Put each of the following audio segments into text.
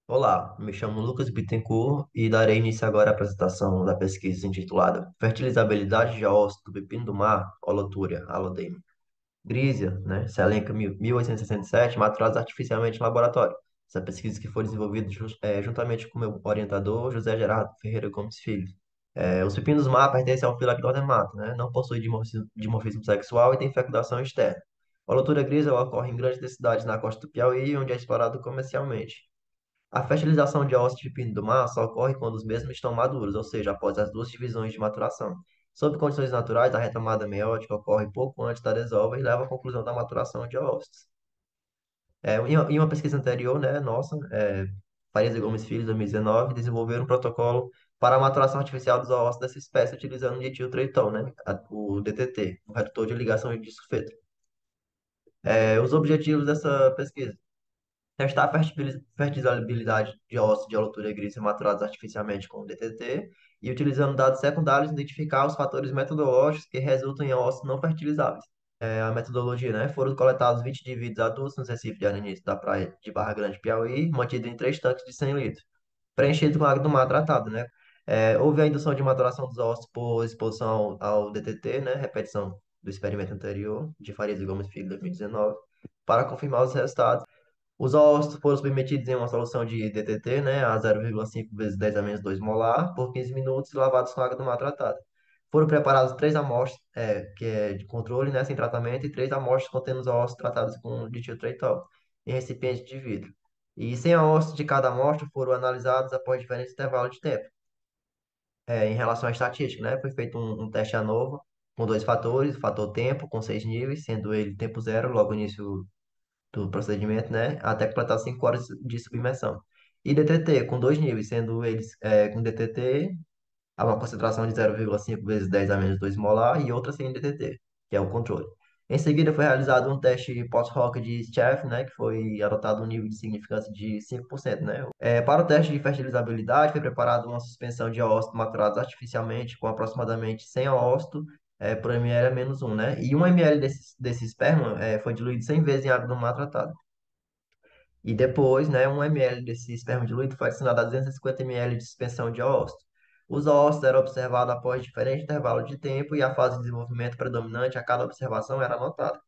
Olá, me chamo Lucas Bittencourt e darei início agora à apresentação da pesquisa intitulada Fertilizabilidade de ossos do pepino do mar, Holothuria alodeme. Grisia, né, Selenca 1867, maturados artificialmente em laboratório. Essa pesquisa que foi desenvolvida juntamente com meu orientador, José Gerardo Ferreira Gomes Filho. Os pepinos do mar pertencem ao filé Cordemata, né, não possui dimorfismo sexual e tem fecundação externa. A Holothuria grisia ocorre em grandes densidades na costa do Piauí, onde é explorado comercialmente. A fertilização de ossos de pino do mar só ocorre quando os mesmos estão maduros, ou seja, após as duas divisões de maturação. Sob condições naturais, a retomada meiótica ocorre pouco antes da desova e leva à conclusão da maturação de ossos. Em uma pesquisa anterior, né, nossa, Farias e Gomes Filho, 2019, desenvolveram um protocolo para a maturação artificial dos ossos dessa espécie utilizando dimetiltritol, né, o DTT, o redutor de ligação de sulfeto. Os objetivos dessa pesquisa: testar a fertilizabilidade de ossos de altura gris maturados artificialmente com DTT e, utilizando dados secundários, identificar os fatores metodológicos que resultam em ossos não fertilizáveis. A metodologia, né? Foram coletados 20 indivíduos adultos nos recifes de arenisco da praia de Barra Grande, Piauí, mantido em 3 tanques de 100 litros, preenchido com água do mar tratada, né? Houve a indução de maturação dos ossos por exposição ao DTT, né? Repetição do experimento anterior, de Farias e Gomes Filho, 2019, para confirmar os resultados. Os óxidos foram submetidos em uma solução de DTT, né, a 0,5 vezes 10 a menos 2 molar, por 15 minutos e lavados com água do mar tratada. Foram preparadas 3 amostras, que é de controle, né, sem tratamento, e 3 amostras contendo os óxidos tratados com ditiltritol, em recipiente de vidro. E 100 amostras de cada amostra foram analisadas após diferentes intervalos de tempo. Em relação à estatística, né, foi feito um teste ANOVA, com dois fatores, o fator tempo, com 6 níveis, sendo ele tempo zero, logo no início do procedimento, né? Até completar 5 horas de submersão. E DTT com 2 níveis, sendo eles com DTT a uma concentração de 0,5 vezes 10 a menos 2 molar e outra sem DTT, que é o controle. Em seguida, foi realizado um teste post-hoc de Steph, né, que foi adotado um nível de significância de 5%, né? Para o teste de fertilizabilidade, foi preparada uma suspensão de óxido maturados artificialmente com aproximadamente 100 óxido por ml a menos um, né? E 1 ml desse esperma foi diluído 100 vezes em água do mar tratado. E depois, né, 1 ml desse esperma diluído foi adicionado a 250 ml de suspensão de óxido. Os óxidos eram observados após diferentes intervalos de tempo e a fase de desenvolvimento predominante a cada observação era anotada.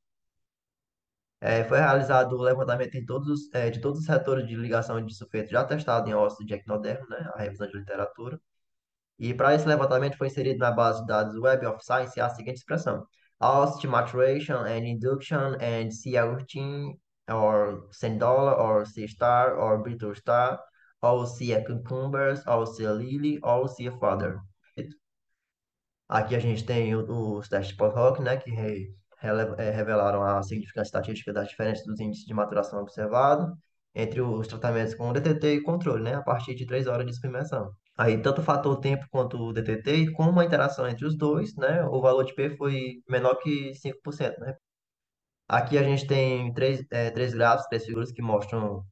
Foi realizado o levantamento de todos os retores de ligação de sulfeto já testados em óxido de equinodermo, né, a revisão de literatura. E para esse levantamento foi inserido na base de dados Web of Science a seguinte expressão: Host maturation and induction and sea routine or Sendola or sea star or Brittle star or sea cucumbers or sea lily or sea fodder. Aqui a gente tem os testes post-hoc, né, que revelaram a significância estatística das diferenças dos índices de maturação observados entre os tratamentos com DTT e controle, né, a partir de 3 horas de submersão. Aí, tanto o fator tempo quanto o DTT, como a interação entre os dois, né, o valor de P foi menor que 5%, né? Aqui a gente tem três gráficos, três figuras que mostram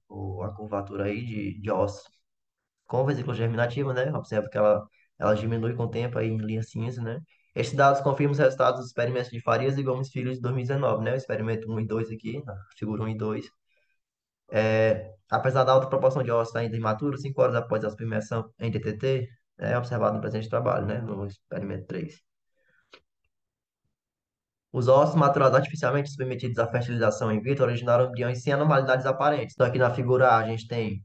a curvatura aí de ossos com vesícula germinativa, né? Observa que ela diminui com o tempo aí em linha cinza, né? Estes dados confirmam os resultados dos experimentos de Farias e Gomes Filho de 2019, né? O experimento 1 e 2 aqui, na figura 1 e 2. Apesar da alta proporção de ossos ainda imaturos, 5 horas após a submersão em DTT, é observado no presente trabalho, né? No experimento 3. Os ossos maturados artificialmente submetidos à fertilização in vitro originaram embriões sem anormalidades aparentes. Então, aqui na figura A, a gente tem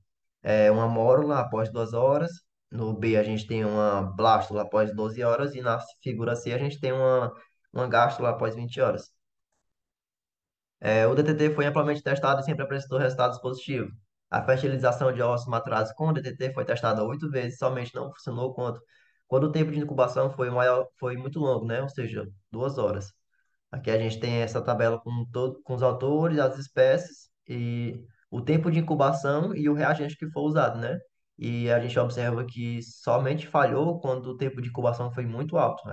uma mórula após 2 horas. No B, a gente tem uma blástula após 12 horas. E na figura C, a gente tem uma gástula após 20 horas. O DTT foi amplamente testado e sempre apresentou resultados positivos. A fertilização de ossos maturados com o DTT foi testada 8 vezes, somente não funcionou quando o tempo de incubação foi muito longo, né? Ou seja, 2 horas. Aqui a gente tem essa tabela com os autores, as espécies e o tempo de incubação e o reagente que foi usado, né? E a gente observa que somente falhou quando o tempo de incubação foi muito alto.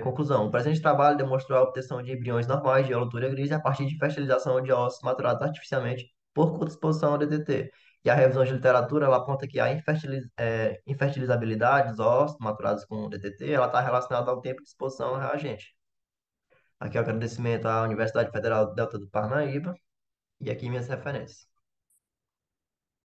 Conclusão: o presente trabalho demonstrou a obtenção de embriões normais de altura gris a partir de fertilização de ossos maturados artificialmente por curta exposição ao DDT. E a revisão de literatura ela aponta que a infertilizabilidade dos ossos maturados com DDT ela está relacionada ao tempo de exposição ao reagente. Aqui é o agradecimento à Universidade Federal do Delta do Parnaíba e aqui minhas referências.